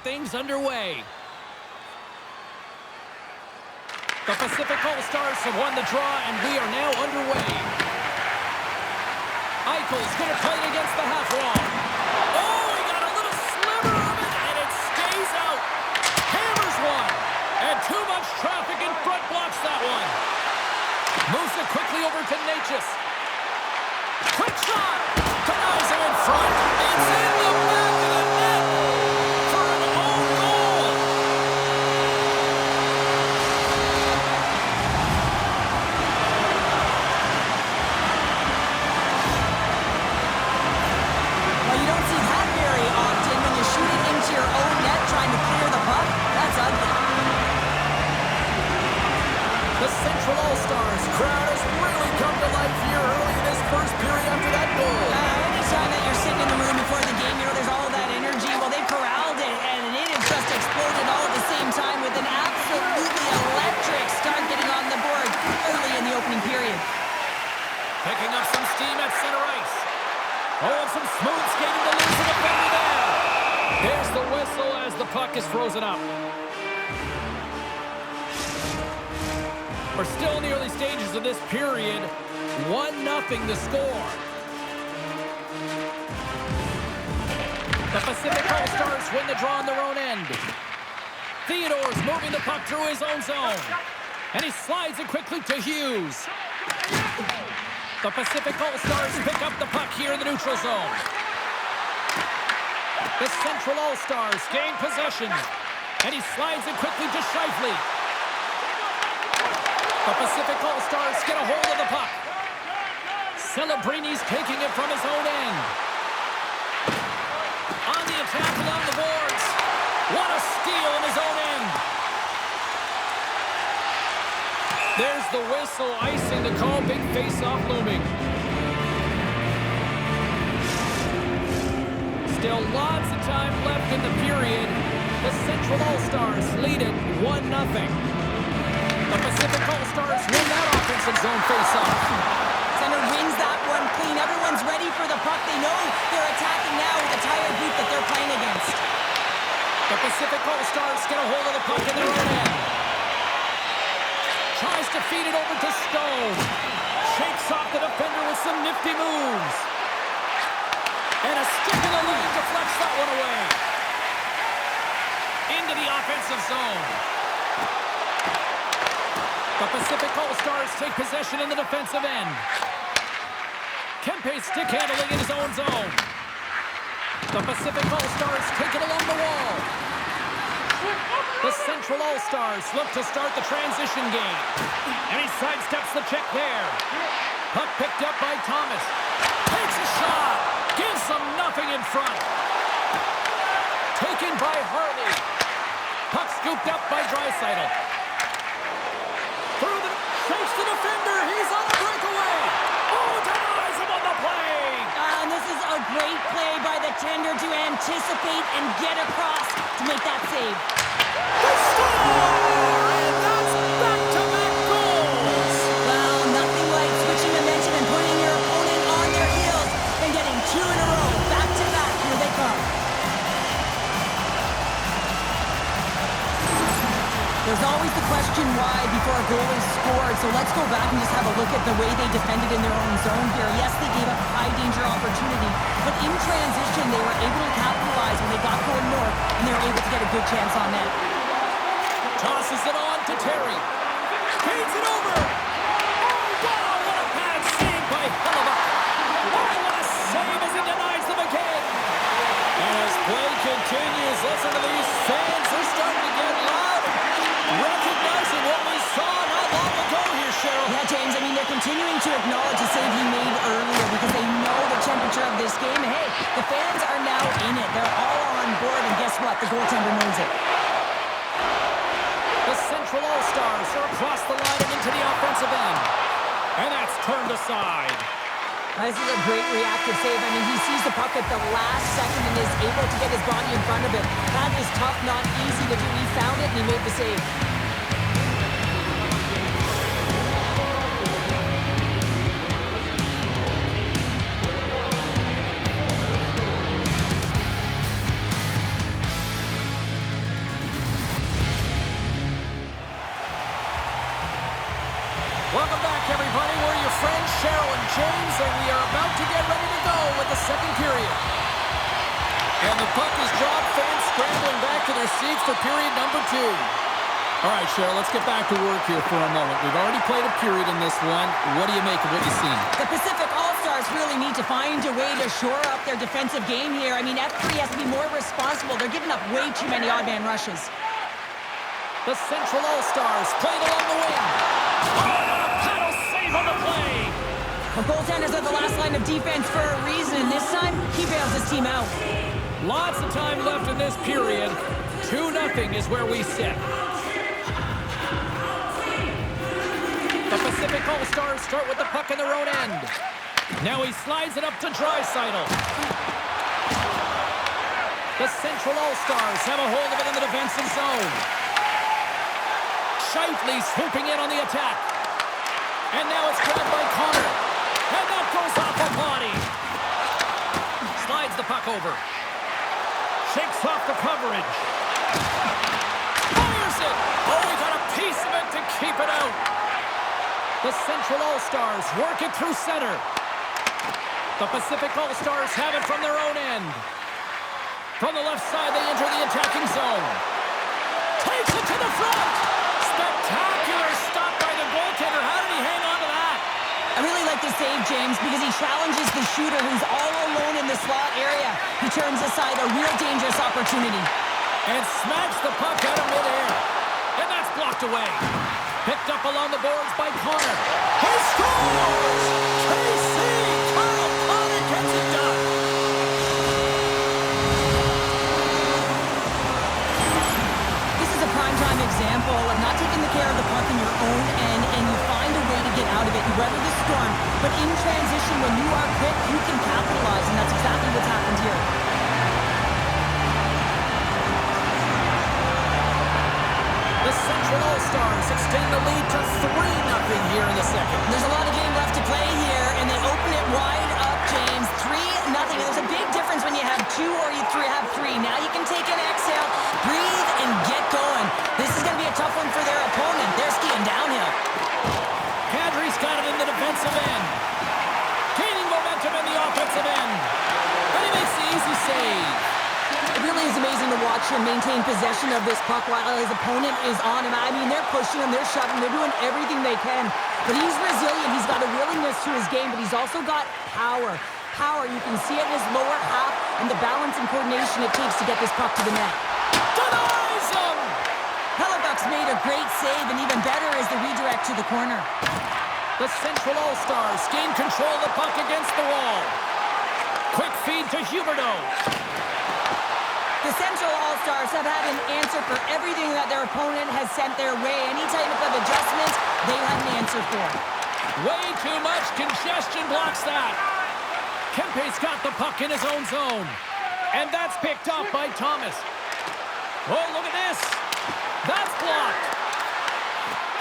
things underway. The Pacific All-Stars have won the draw, and we are now underway. Eichel's going to play it against the half wall. Oh, he got a little sliver of it, and it stays out. Hammers one, and too much traffic in front blocks that one. Moves it quickly over to Natchez. Quick shot! Denies him in front. It's in the back of the net for an own goal. Well, you don't see that very often when you're shooting into your own net trying to clear the puck. That's ugly. The Central All-Stars crowd has really come to life here early in this first period after that goal. Anytime that you're sitting in the room before the game, you know there's all that energy. Well, they corralled it, and it has just exploded all at the same time with an absolutely electric start getting on the board early in the opening period. Picking up some steam at center ice. Oh, and some smooth skating to lose the defender there. There's the whistle as the puck is frozen up. We're still in the early stages of this period. 1-0 the score. The Pacific All-Stars win the draw on their own end. Theodore's moving the puck through his own zone. And he slides it quickly to Hughes. The Pacific All-Stars pick up the puck here in the neutral zone. The Central All-Stars gain possession. And he slides it quickly to Scheifele. The Pacific All-Stars get a hold of the puck. Celebrini's taking it from his own end. On the attack along the boards. What a steal in his own end. There's the whistle, icing the call. Big face-off looming. Still lots of time left in the period. The Central All-Stars lead it 1-0. The Pacific All-Stars win that offensive zone face-off. Center wins that one clean. Everyone's ready for the puck. They know they're attacking now with a tired group that they're playing against. The Pacific All-Stars get a hold of the puck in their own end. Tries to feed it over to Stone. Shakes off the defender with some nifty moves. And a stick in the leg deflects that one away. Into the offensive zone. The Pacific All-Stars take possession in the defensive end. Kempe's stick handling in his own zone. The Pacific All-Stars take it along the wall. The Central All-Stars look to start the transition game. And he sidesteps the check there. Puck picked up by Thomas. Takes a shot. Gives them nothing in front. Taken by Harley. Puck scooped up by Draisaitl. Shakes the defender. He's on the breakaway. Oh, denies him on the play. And this is a great play by the tender to anticipate and get across to make that save. They score! And that's back-to-back goals. Well, nothing like switching momentum and putting your opponent on their heels and getting two in a row. Back-to-back. Here they come. There's always the question why before a goal is scored, so let's go back and just have a look at the way they defended in their own zone here. Yes, they gave up a high-danger opportunity, but in transition, they were able to capitalize when they got going north, and they were able to get a good chance on net. Tosses it on to Terry. Feeds it over. Oh, wow, what a bad save by Hellebuck. Oh, what a save as he denies them again. And as play continues, listen to these fans. They're starting to get loud. Recognizing what we saw not long ago here, Cheryl. Yeah, James, I mean, they're continuing to acknowledge the save he made earlier because they know the temperature of this game. And hey, the fans are now in it. They're all on board, and guess what? The goaltender knows it. The Central All-Stars are across the line and into the offensive end. And that's turned aside. This is a great reactive save. I mean, he sees the puck at the last second and is able to get his body in front of it. That is tough, not easy to do. He found it and he made the save. we are about to get ready to go with the second period. And the puck is dropped, fans scrambling back to their seats for period number 2. All right, Cheryl, let's get back to work here for a moment. We've already played a period in this one. What do you make of what you've seen? The Pacific All-Stars really need to find a way to shore up their defensive game here. I mean, F3 has to be more responsible. They're giving up way too many odd-man rushes. The Central All-Stars played along the wing. Oh, what a paddle save on the play! The goaltenders are the last line of defense for a reason. This time, he bails his team out. Lots of time left in this period. 2-0 is where we sit. The Pacific All-Stars start with the puck in their own end. Now he slides it up to Draisaitl. The Central All-Stars have a hold of it in the defensive zone. Scheifele swooping in on the attack. And now it's grabbed by Connor. And that goes off a body. Slides the puck over. Shakes off the coverage. Fires it. Oh, he got a piece of it to keep it out. The Central All-Stars work it through center. The Pacific All-Stars have it from their own end. From the left side, they enter the attacking zone. Takes it to the front. Spectacular stop by the goaltender. How did he hang on to that? I really like the save, James, because he challenges the shooter who's all alone in the slot area. He turns aside a real dangerous opportunity. And smacks the puck out of midair. And that's blocked away. Picked up along the boards by Connor. He scores! KC! Kyle Connor gets it done. This is a primetime example of not taking the care of the puck in your own end, and you find a way to get out of it. You weather the storm, but in transition, when you are quick, you can capitalize, and that's exactly what's happened here. The Central All-Stars extend the lead to 3-0 here in the second. There's a lot of game left to play here, and they open it wide up, James. 3-0. There's a big difference when you have 2 or you have 3. Now you can take an exhale, breathe, and get going. This is going to be a tough one for their opponent. They're skiing downhill. Kadri's got it in the defensive end. Gaining momentum in the offensive end. And he makes the easy save. It really is amazing to watch him maintain possession of this puck while his opponent is on him. I mean, they're pushing him, they're shoving, they're doing everything they can. But he's resilient. He's got a willingness to his game, but he's also got power. Power, you can see it in his lower half and the balance and coordination it takes to get this puck to the net. Denies him! Hellebuck's made a great save, and even better is the redirect to the corner. The Central All-Stars gain control of the puck against the wall. Quick feed to Huberdeau. The Central All-Stars have had an answer for everything that their opponent has sent their way. Any type of adjustment, they have an answer for. Way too much congestion blocks that. Kempe's got the puck in his own zone. And that's picked up by Thomas. Oh, look at this. That's blocked.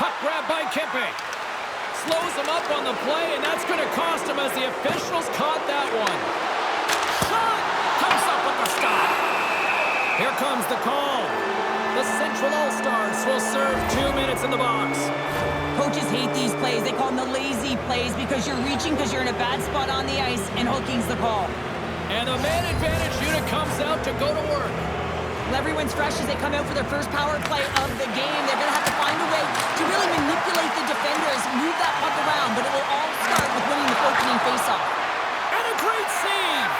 Puck grab by Kempe. Slows him up on the play, and that's going to cost him as the officials caught that one. Shot! Comes up with the stop. Here comes the call. The Central All-Stars will serve 2 minutes in the box. Coaches hate these plays. They call them the lazy plays because you're reaching because you're in a bad spot on the ice, and hooking's the call. And the man advantage unit comes out to go to work. Well, everyone's fresh as they come out for their first power play of the game. They're going to have to find a way to really manipulate the defenders, move that puck around, but it will all start with winning the opening faceoff. And a great save!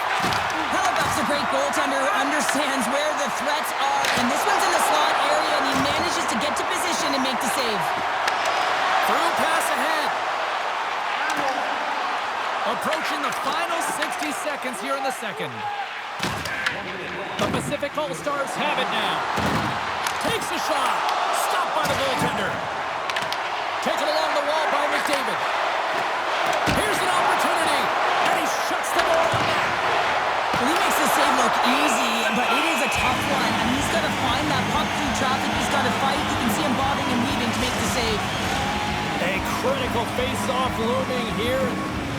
Hellebuck's a great goaltender who understands where the threats are, and this one's in the slot area, and he manages to get to position and make the save. Through pass ahead. Approaching the final 60 seconds here in the second. The Pacific All-Stars have it now. Takes a shot. Stopped by the goaltender. Taken along the wall by McDavid. Here's an opportunity, and he shuts the door on that. Well, he makes the save look easy, but it is a tough one. I mean, he's got to find that puck through traffic. He's got to fight. You can see him bobbing and weaving to make the save. A critical face-off looming here.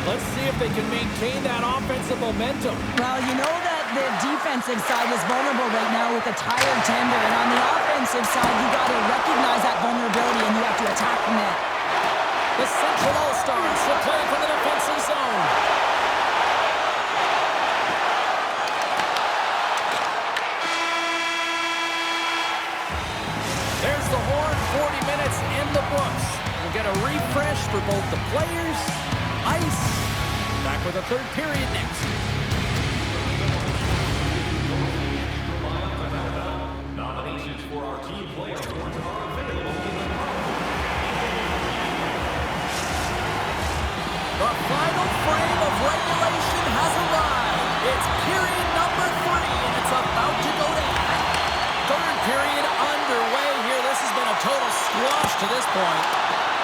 Let's see if they can maintain that offensive momentum. Well, you know that the defensive side is vulnerable right now with a tired tender, and on the offensive side, you got to recognize that vulnerability and you have to attack from that. The Central All-Stars will play from the defensive zone. players, ice. Back with the third period next. Nominations for our team players are available. The final frame of regulation has arrived. It's period number 3, and it's about to go down. Third period underway here. This has been a total squash to this point.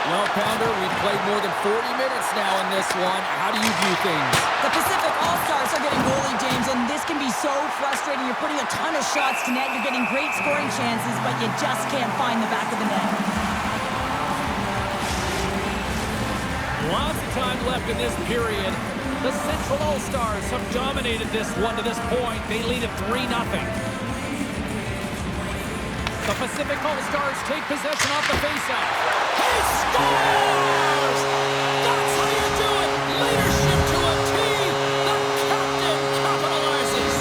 Well, Pounder, we've played more than 40 minutes now in this one. How do you view things? The Pacific All-Stars are getting goalie, James, and this can be so frustrating. You're putting a ton of shots to net. You're getting great scoring chances, but you just can't find the back of the net. Lots of time left in this period. The Central All-Stars have dominated this one to this point. They lead at 3-0. The Pacific All-Stars take possession off the faceoff. He scores! That's how you do it! Leadership to a T! The captain capitalizes!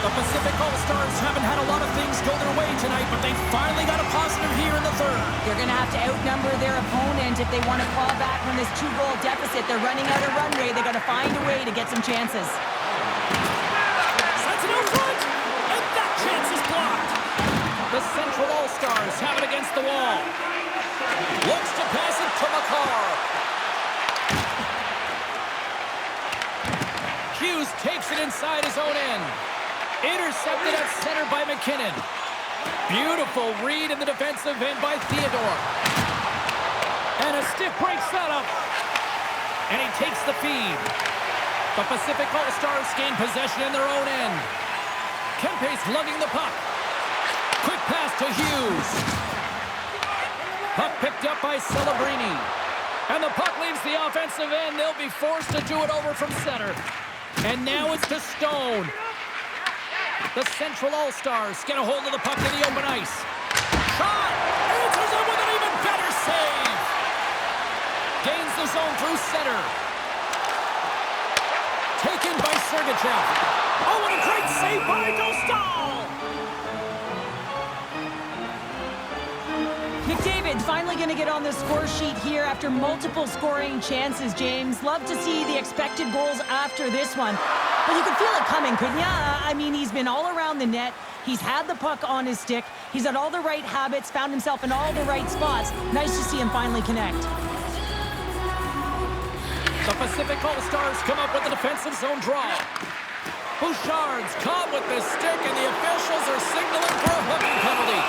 The Pacific All-Stars haven't had a lot of things go their way tonight, but they finally got a positive here in the third. They're going to have to outnumber their opponent if they want to claw back from this 2-goal deficit. They're running out of runway. They got to find a way to get some chances. Sets it out front, and that chance is blocked. The Central All-Stars have it against the wall. Looks to pass it to McCarr. Hughes takes it inside his own end. Intercepted at center by McKinnon. Beautiful read in the defensive end by Theodore. And a stiff breaks that up. And he takes the feed. The Pacific All-Stars gain possession in their own end. Kempe's lugging the puck. Quick pass to Hughes. Puck picked up by Celebrini. And the puck leaves the offensive end. They'll be forced to do it over from center. And now it's to Stone. The Central All-Stars get a hold of the puck in the open ice. Shot! Answers it with an even better save. Gains the zone through center. Taken by Sergachev. Oh, what a great save by Dostal! McDavid finally going to get on the score sheet here after multiple scoring chances, James. Love to see the expected goals after this one. But you could feel it coming, couldn't you? I mean, he's been all around the net. He's had the puck on his stick. He's had all the right habits, found himself in all the right spots. Nice to see him finally connect. The Pacific All-Stars come up with a defensive zone draw. Bouchard's caught with the stick, and the officials are signaling for a hooking penalty.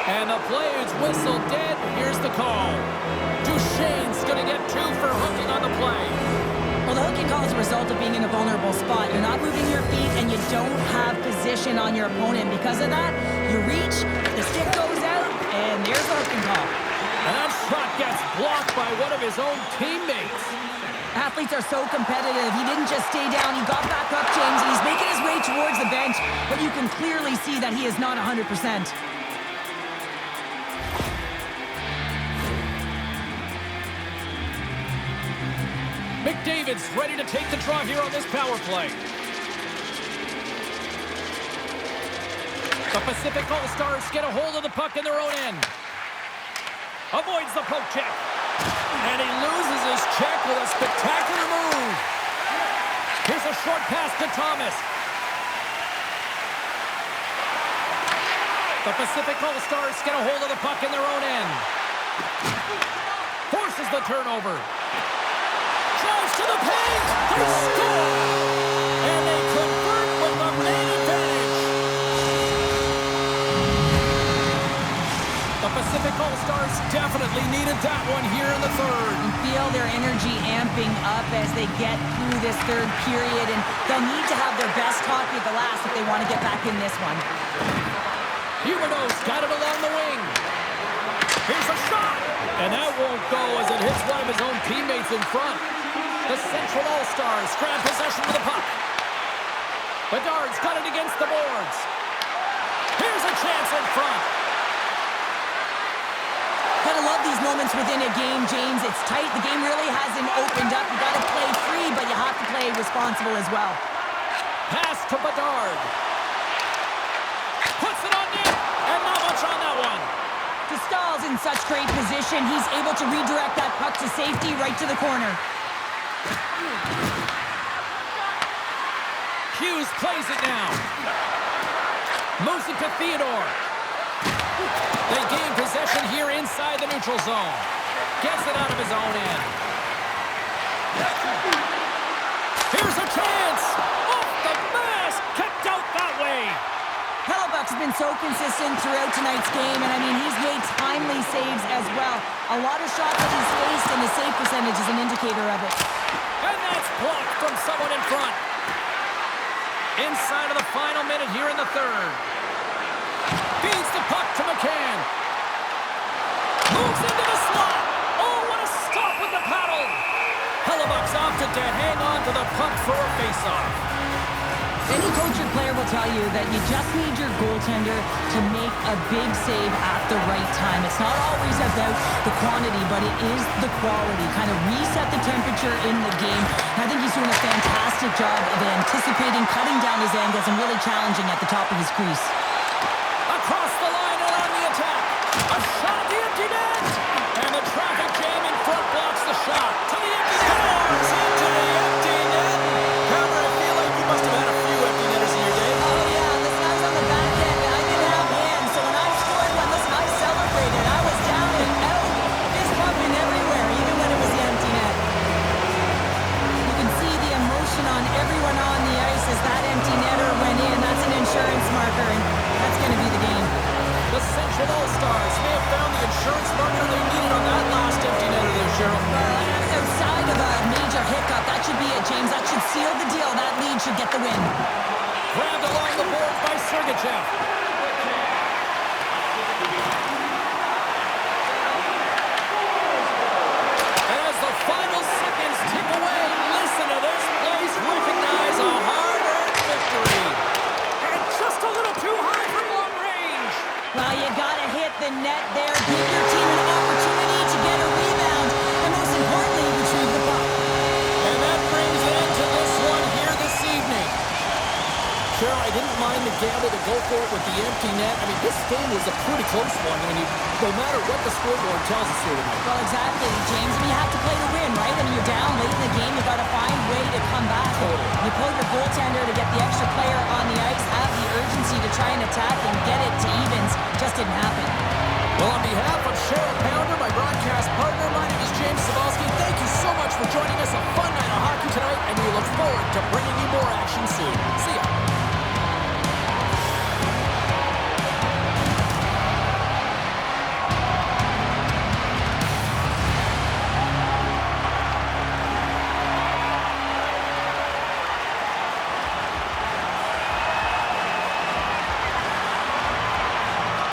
And the play is whistled dead. Here's the call. Duchesne's going to get 2 for hooking on the play. Well, the hooking call is a result of being in a vulnerable spot. You're not moving your feet, and you don't have position on your opponent. Because of that, you reach, the stick goes out, and there's the hooking call. And that shot gets blocked by one of his own teammates. Athletes are so competitive. He didn't just stay down. He got back up, James, and he's making his way towards the bench. But you can clearly see that he is not 100%. McDavid's ready to take the draw here on this power play. The Pacific All-Stars get a hold of the puck in their own end. Avoids the poke check. And he loses his check with a spectacular move. Here's a short pass to Thomas. The Pacific All-Stars get a hold of the puck in their own end. Forces the turnover. Drives to the paint. They score. And they convert with the main advantage. The Pacific All-Stars definitely needed that one here in the third. You feel their energy amping up as they get through this third period, and they'll need to have their best hockey at the last if they want to get back in this one. Huberdeau's got it along the wing. Here's a shot. And that won't go as it hits one of his own teammates in front. The Central All-Stars grab possession of the puck. Bedard's got it against the boards. Here's a chance in front. Gotta love these moments within a game, James. It's tight. The game really hasn't opened up. You gotta play free, but you have to play responsible as well. Pass to Bedard. Puts it on net, and not much on that one. To Staal's in such great position. He's able to redirect that puck to safety right to the corner. Hughes plays it now. Moves it to Theodore. They gain possession here inside the neutral zone. Gets it out of his own end. Here's a chance! Off the mask! Kept out that way! Hellebuck's been so consistent throughout tonight's game, and I mean, he's made timely saves as well. A lot of shots that he's faced, and the save percentage is an indicator of it. And that's blocked from someone in front. Inside of the final minute here in the third. Feeds the puck to McCann. Moves into the slot. Oh, what a stop with the paddle. Hellebuck's opted to hang on to the puck for a faceoff. Any coach or player will tell you that you just need your goaltender to make a big save at the right time. It's not always about the quantity, but it is the quality. Kind of reset the temperature in the game. I think he's doing a fantastic job of anticipating, cutting down his angles, and really challenging at the top of his crease. Across the line and on the attack. A shot at the empty net. And the traffic jam in front blocks the shot. To the empty net. Scores into the empty net. Cameron, I feel like you must have had a few empty netters in your day. Oh, yeah, listen, I was on the back end, and I didn't have hands, so when I scored one, listen, I celebrated. I was down and out, fist pumping everywhere, even when it was the empty net. You can see the emotion on everyone on the ice as that empty netter went in. That's an insurance marker, and that's going to be the game. The Central All-Stars may have found the insurance marker they needed on that last empty netter there, Cheryl. Outside of a major hiccup, that should be it, James. That should seal the deal. That lead should get the win. Grabbed along the board by Sergachev. As the final seconds tick away, listen to this place recognize a hard-earned victory. And just a little too high from long range. Well, you got to hit the net there. Give your team an opportunity to get a rebound. And most importantly, retrieve the puck. And that brings an end to this one here this evening. Cheryl, I didn't mind the gamble to go for it with the empty net. I mean, this game was a pretty close one. No matter what the scoreboard tells us here tonight. Well, exactly, James. I mean, you have to play to win, right? I mean, you're down late in the game. You've got to find a way to come back. Totally. You pull your goaltender to get the extra player on the ice, have the urgency to try and attack and get it to evens. Just didn't happen. Well, on behalf of Cheryl Pounder, my broadcast partner, my name is James Cebulski. Thank you so much for joining us. A fun night of hockey tonight, and we look forward to bringing you more action soon. See ya.